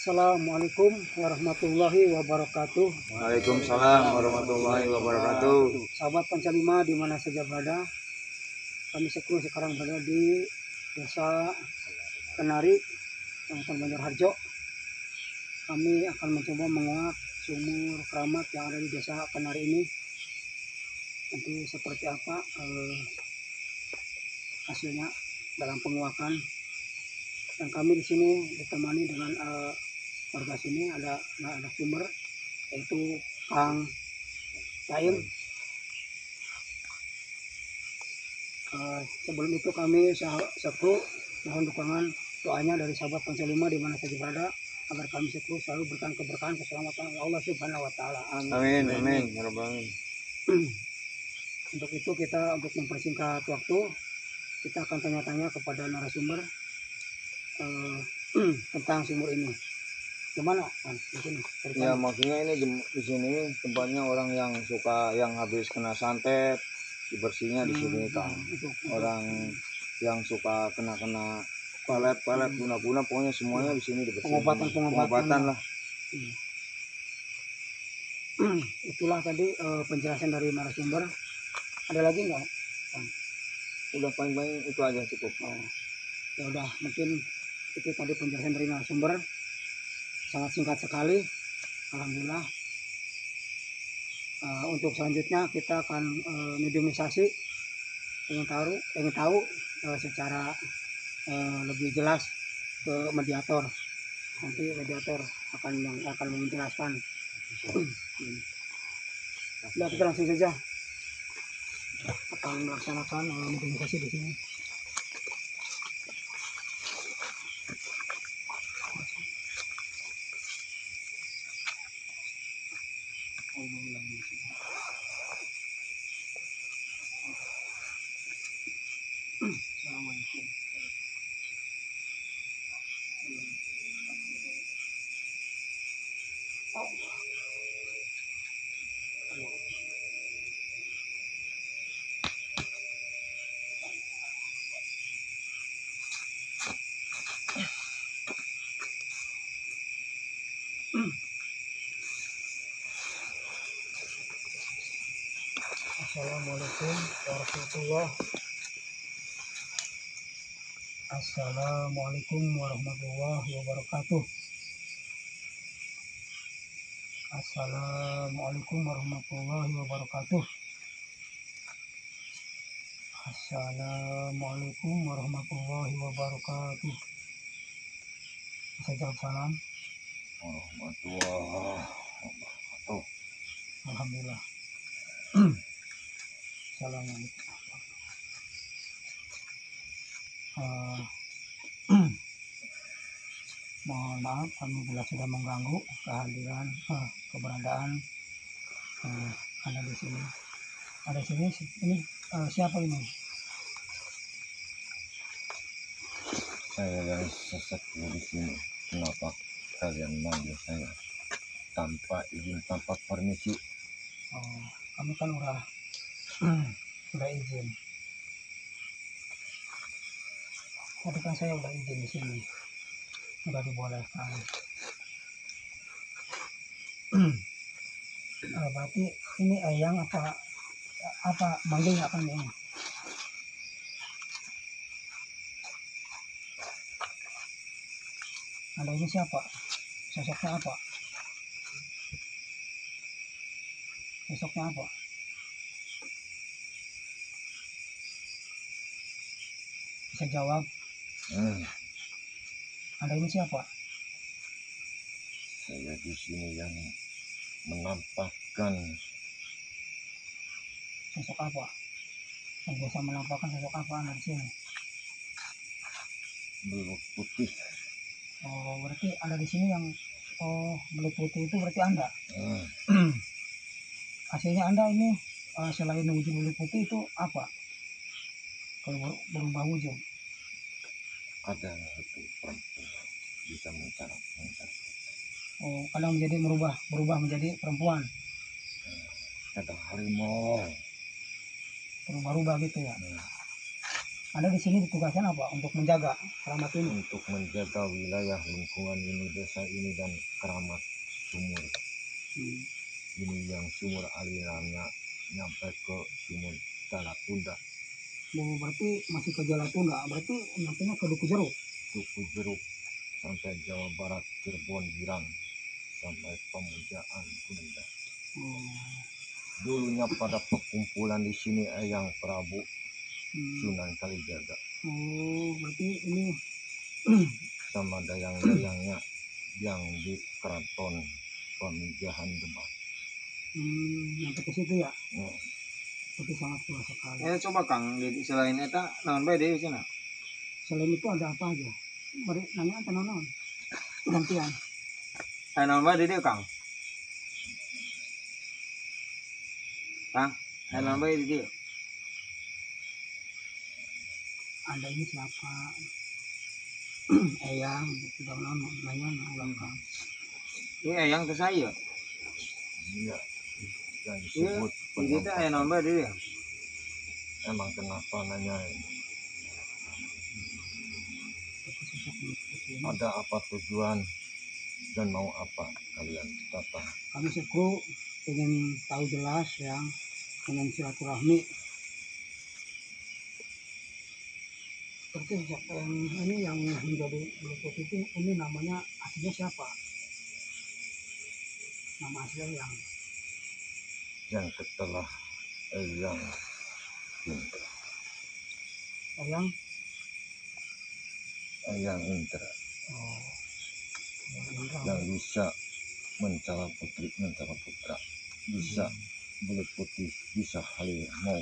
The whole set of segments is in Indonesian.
Assalamualaikum warahmatullahi wabarakatuh. Waalaikumsalam warahmatullahi wabarakatuh. Sahabat Panca 5 di mana saja berada, kami sekarang berada di Desa Kenari, Kecamatan Banjarharjo. Kami akan mencoba menguak sumur keramat yang ada di Desa Kenari ini. Nanti seperti apa hasilnya dalam penguakan. Dan kami di sini ditemani dengan warga sini, ada sumber yaitu Kang Taim. Sebelum itu kami sekru mohon dukungan doanya dari sahabat Panca 5 di mana saja berada agar kami sekru selalu bertahan keberkahan keselamatan Allah Subhanahu wa taala. Amin amin ya rabbal alamin. Untuk itu kita untuk mempersingkat waktu, kita akan tanya-tanya kepada narasumber tentang sumur ini. Gimana di sini? Ya maksudnya ini di sini tempatnya orang yang suka yang habis kena santet dibersihnya di sini Kang. Orang yang suka kena pelet guna pokoknya semuanya di sini dibersihkan. Pengobatan lah. Itulah tadi penjelasan dari narasumber. Ada lagi nggak? Udah paling itu aja cukup. Ya udah, mungkin itu tadi penjelasan dari narasumber, sangat singkat sekali. Alhamdulillah. Untuk selanjutnya kita akan mediumisasi, ingin tahu secara lebih jelas ke mediator. Nanti mediator akan menjelaskan. Sudah, kita langsung saja akan melaksanakan mediumisasi di sini. Assalamualaikum. Assalamualaikum warahmatullahi wabarakatuh. Assalamualaikum warahmatullahi wabarakatuh. Assalamualaikum warahmatullahi wabarakatuh. Assalamualaikum warahmatullahi wabarakatuh. Bisa jawab salam. Warahmatullahi wabarakatuh. Alhamdulillah. Assalamualaikum. Mohon maaf kami bila sudah mengganggu kehadiran keberadaan ada di sini. Ada sini ini siapa ini? Saya yang sesat di sini. Kenapa kalian manggil saya tanpa izin, tanpa permisi? Kami kan udah izin. Tapi kan saya udah izin di sini, udah dibolehkan. Berarti ini Eyang apa manggilnya apa nih? Anda ini siapa? Sosoknya apa? Sosoknya apa? Bisa jawab? Anda ini siapa? Saya di sini yang menampakkan sosok apa? Yang biasa menampakkan sosok apa Anda di sini? belut putih. Oh, berarti Anda di sini yang belut putih itu berarti Anda. Hasilnya Anda ini selain wujud belut putih itu apa? Kalau berubah wujud? Ada satu perempuan bisa mencarat. Oh, kadang berubah menjadi perempuan. Ada harimau. Berubah-ubah gitu ya. Anda di sini ditugaskan apa untuk menjaga keramat ini? untuk menjaga wilayah lingkungan ini, desa ini, dan keramat sumur ini, yang sumur alirannya nyampe ke sumur Jalatunda, Berarti masih ke Jalatunda, berarti nyampenya ke Duku Jeruk. Duku Jeruk, sampai Jawa Barat, Cirebon, Girang, sampai Pemujaan, Kunda. Dulunya pada perkumpulan di sini Eyang Prabu Sunan Kalijaga Berarti ini sama dayang-dayangnya yang di Keraton Pamijahan Demak. Sampai ke situ ya. Nah, Berarti sangat luas sekali. coba Kang, selain eta naon bae deui cenah? Selain itu ada apa aja? Beri nanya apa naon? Gantian. Naon bae di dieu Kang? Kang, naon bae di dieu? Anda ini siapa? Eyang, tidak nanya belakang. Ini Eyang teh saya. Iya. Yang disebut ini teh aya naon bae di dieu? Emang kenapa nanya? Ada apa tujuan dan mau apa kalian datang? Kami suku ingin tahu jelas yang ingin silaturahmi. Seperti yang ini yang menjadi berikut itu, ini namanya aslinya siapa? Nama aslinya yang setelah Eyang Indra. Eyang Indra. Oh, yang bisa mencela putra, bisa bulat putih, bisa halimau.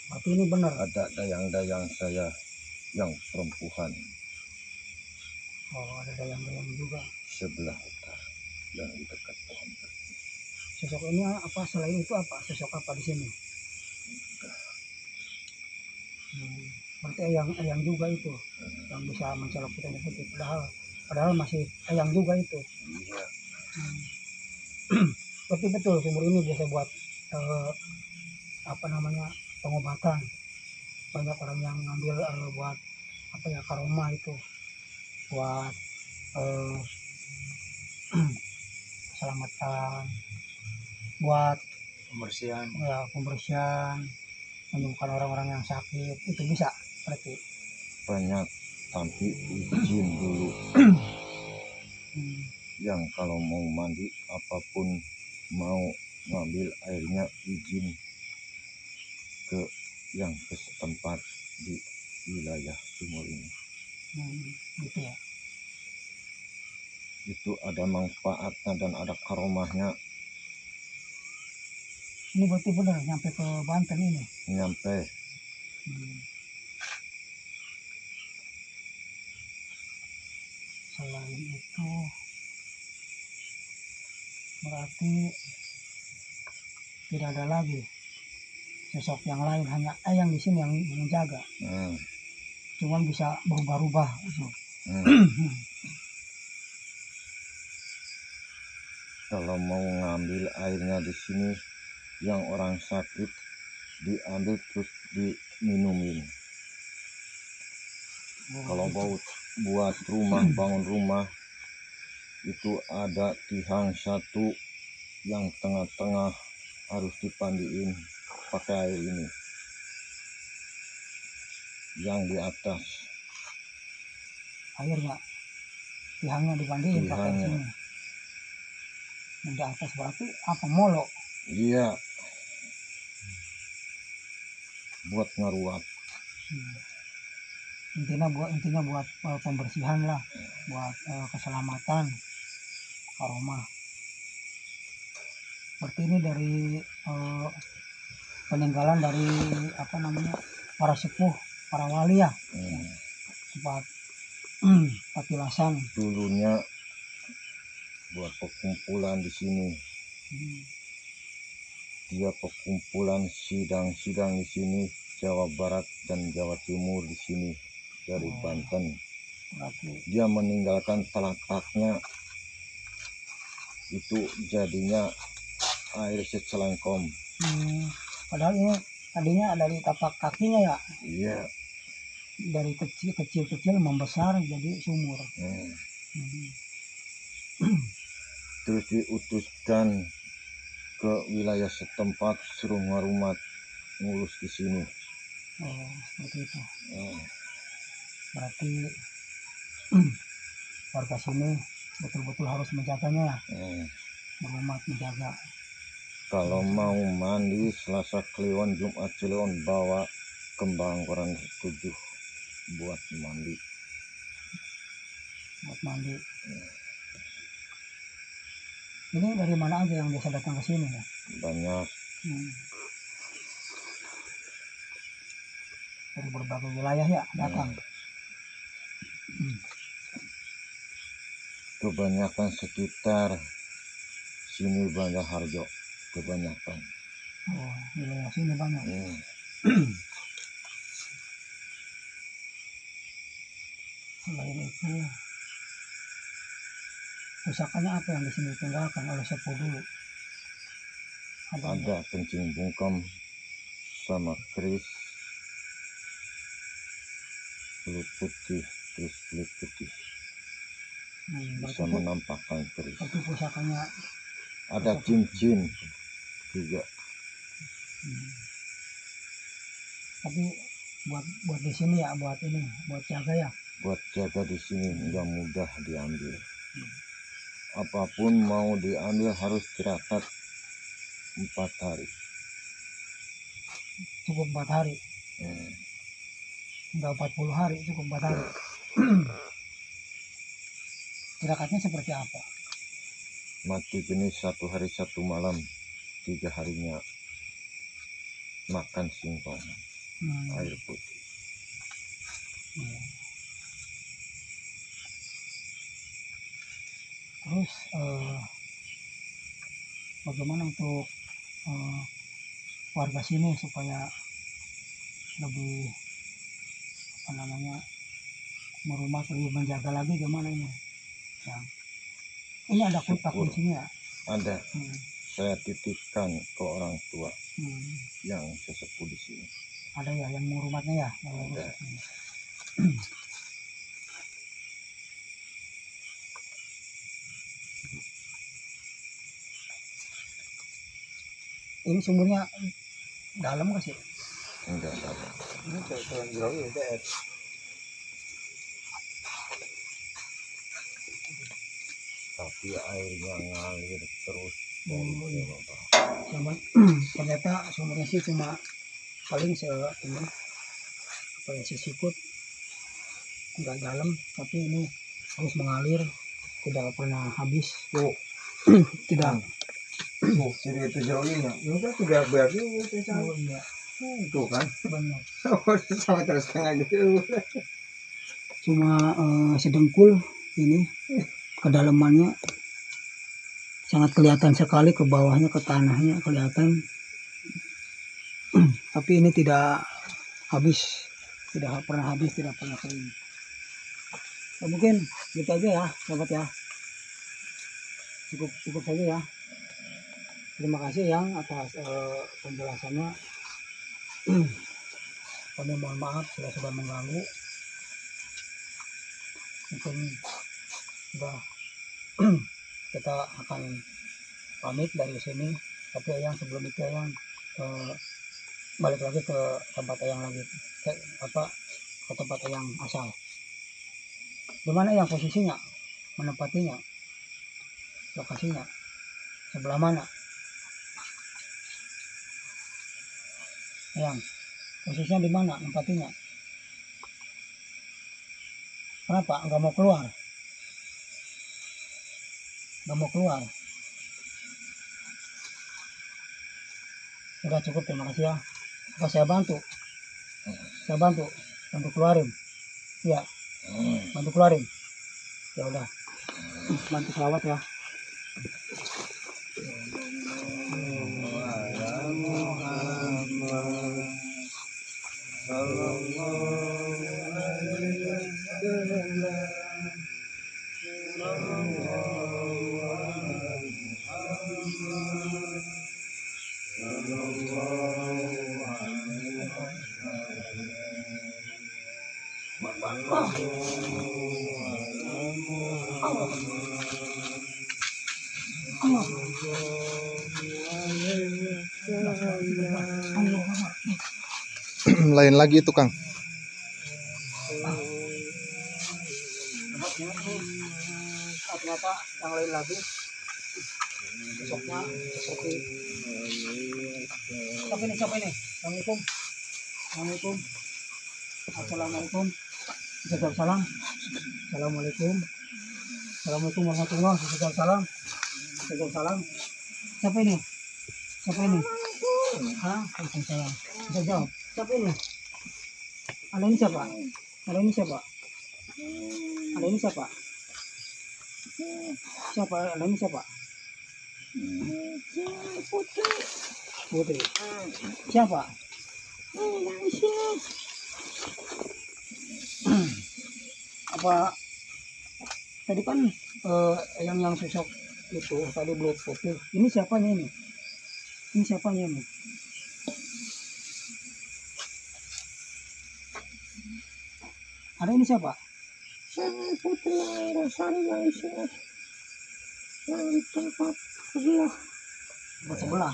Berarti ini benar. Ada dayang-dayang saya yang perempuan. Oh, ada dayang-dayang juga. Sebelah utara yang di dekat pohon beringin. Sosok ini apa? Selain itu apa? Sosok apa di sini? Berarti Eyang juga itu yang bisa mencela putih. Padahal masih Eyang juga itu. Iya. Berarti betul sumur ini biasa buat pengobatan. Banyak orang yang ngambil buat karoma itu, buat keselamatan, buat pembersihan, menyembuhkan orang-orang yang sakit, itu bisa berarti. Banyak, tapi izin dulu. Yang kalau mau mandi apapun, mau ngambil airnya, izin ke yang ke setempat di wilayah sumur ini. Gitu ya. Itu ada manfaatnya dan ada karomahnya. Ini berarti benar nyampe ke Banten ini. Nyampe. Selain itu berarti tidak ada lagi sosok yang lain, hanya Eyang di sini yang menjaga. Cuman bisa berubah-ubah. Kalau mau ngambil airnya di sini, yang orang sakit diambil terus diminumin. Kalau buat rumah, bangun rumah, itu ada tihang satu yang tengah-tengah harus dipandiin pakai air ini. Yang di atas airnya, tihangnya dipandiin pakai sini. Yang di atas berarti apa, molo? Iya, buat ngaruat. Intinya buat pembersihan lah, buat keselamatan karoma. Berarti ini dari peninggalan dari para sepuh, para wali ya. Buat patilasan. Dulunya buat perkumpulan di sini. Dia perkumpulan sidang-sidang di sini, Jawa Barat dan Jawa Timur di sini dari Banten. Dia meninggalkan telakaknya, itu jadinya air secelengkom. Padahal ini tadinya dari tapak kakinya ya, Iya. dari kecil membesar jadi sumur. Terus diutuskan ke wilayah setempat, suruh ngarumat ngurus di sini. Oh, seperti itu. Hmm. Berarti warga sini betul-betul harus menjaganya, berumat menjaga. Kalau mau mandi Selasa Kliwon, Jumat Kliwon, bawa kembang koran 7 buat mandi. Ini dari mana aja yang biasa datang ke sini ya? Banyak. Dari berbagai wilayah ya datang. Kebanyakan sekitar sini Banjar Harjo, kebanyakan. Oh, wilayah sini banyak. Selain itu, pusakanya apa yang di sini ditinggalkan oleh sepuh dulu? Ada kencing bungkam sama keris, kulit putih, terus kulit putih. Bisa menampakkan keris. Itu pusakanya. Ada cincin juga. Tapi buat di sini ya, buat jaga ya. Buat jaga di sini nggak mudah diambil. Apapun mau diambil harus tirakat 4 hari. Cukup 4 hari. Enggak 40 hari, cukup 4 hari. Tirakatnya seperti apa? Mati gini 1 hari 1 malam, 3 harinya makan singkong, air putih. Terus bagaimana untuk warga sini supaya lebih merumat, lebih menjaga lagi, gimana ini? Ini ada kuncinya. Ada. Saya titipkan ke orang tua yang sesepuh di sini. Ada ya yang merumatnya ya? Ada. Ini sumurnya dalam nggak sih? Enggak dalam. Ini jalan jauh ya, tapi airnya ngalir terus. Ternyata sumurnya sih cuma paling sesikut, nggak dalam, tapi ini terus mengalir, tidak pernah habis. Tidak. Jadi itu jauhnya, udah tidak berarti itu Iya. Tuh kan, Banyak. sama terus tengah gitu. Cuma sedengkul ini, kedalamannya sangat kelihatan sekali, ke bawahnya, ke tanahnya kelihatan. Tapi ini tidak habis, tidak pernah habis, tidak pernah kering. Nah, mungkin gitu aja ya, sahabat ya. Cukup saja ya. Terima kasih yang atas penjelasannya. Kami mohon maaf sudah mengganggu. Mungkin sudah kita akan pamit dari sini. Tapi yang sebelum itu yang balik lagi ke tempat yang lagi ke tempat yang asal. Di mana yang posisinya, menempatinya, lokasinya, sebelah mana? Yang posisinya di mana tempatnya? Kenapa nggak mau keluar? Nggak mau keluar? Udah cukup, terima kasih ya. Apa saya bantu? Saya bantu untuk keluarin. Ya, bantu keluarin. Ya udah, bantu selawat ya. Lain lagi itu Kang. Apa yang lain lagi besoknya seperti siapa ini Assalamualaikum. Assalamualaikum. Assalamualaikum. Salam. Assalamualaikum. Assalamualaikum warahmatullahi wabarakatuh. Salam. Siapa ini? Hah? Waalaikumsalam. Bisa jawab. Siapa ini? Ada ini siapa? Siapa? Ada ini siapa? Putri. Siapa? Apa tadi kan yang sosok itu tadi belut putih. Ini siapanya ini? Ada ini siapa? Putri Rosari yang di sini, yang di tempat sebelah. Tempat sebelah.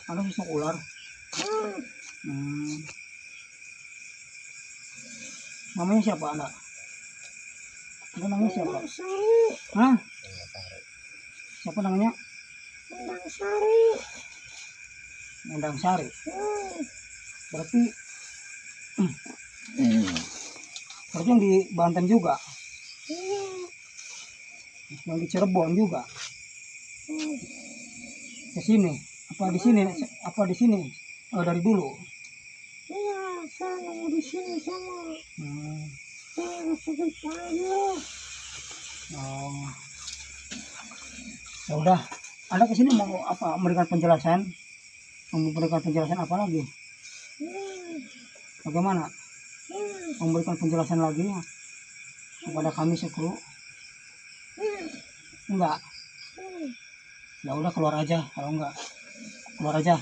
Ada sosok ular. Namanya siapa Anda? Ada namanya siapa? Sari, Hah? Siapa namanya? Endang Sari. Endang Sari. Berarti yang di Banten juga, yang di Cirebon juga. Ke sini? Apa di sini? Oh, dari dulu. Iya, saya nunggu di sini sama. Saya sedih aja. Oh. Ya udah, Anda kesini mau apa? Memberikan penjelasan apa lagi? Bagaimana? Memberikan penjelasan lagi kepada kami sekru? Enggak. Ya udah keluar aja, kalau enggak keluar aja.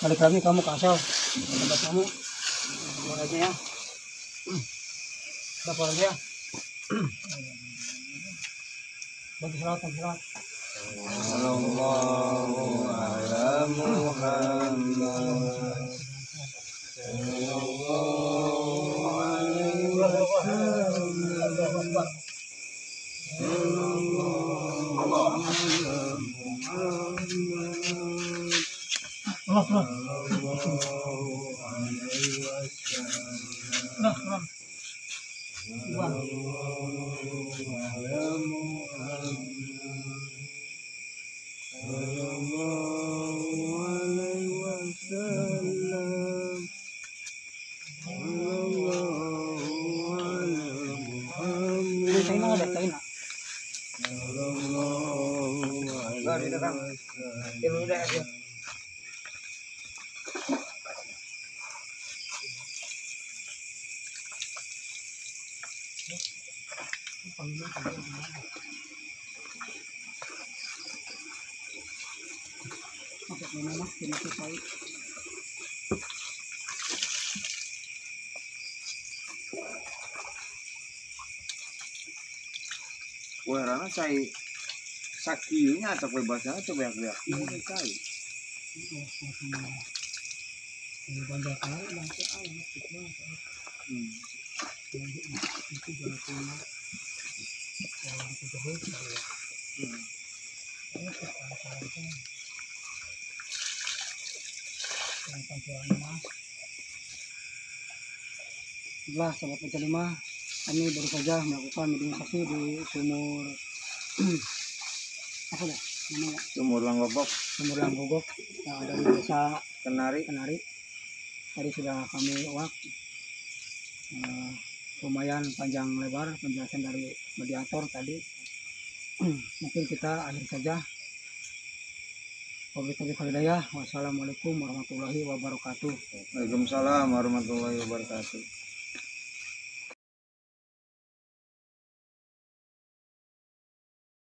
Balik lagi kamu ke asal tempat kamu. Keluar aja ya. Keluar aja. Bagi salat. Sallallahu ala Muhammad. Warna cai sakiunya atau bebasnya atau banyak ini cai. Setelah sahabat pencari kami baru saja melakukan meditasi di sumur apa dah namanya? Sumur Langgogok yang ada di desa Kenari. Tadi sudah kami uak lumayan panjang lebar penjelasan dari mediator tadi. Mungkin kita akhir saja. Wassalamualaikum warahmatullahi wabarakatuh. Waalaikumsalam warahmatullahi wabarakatuh.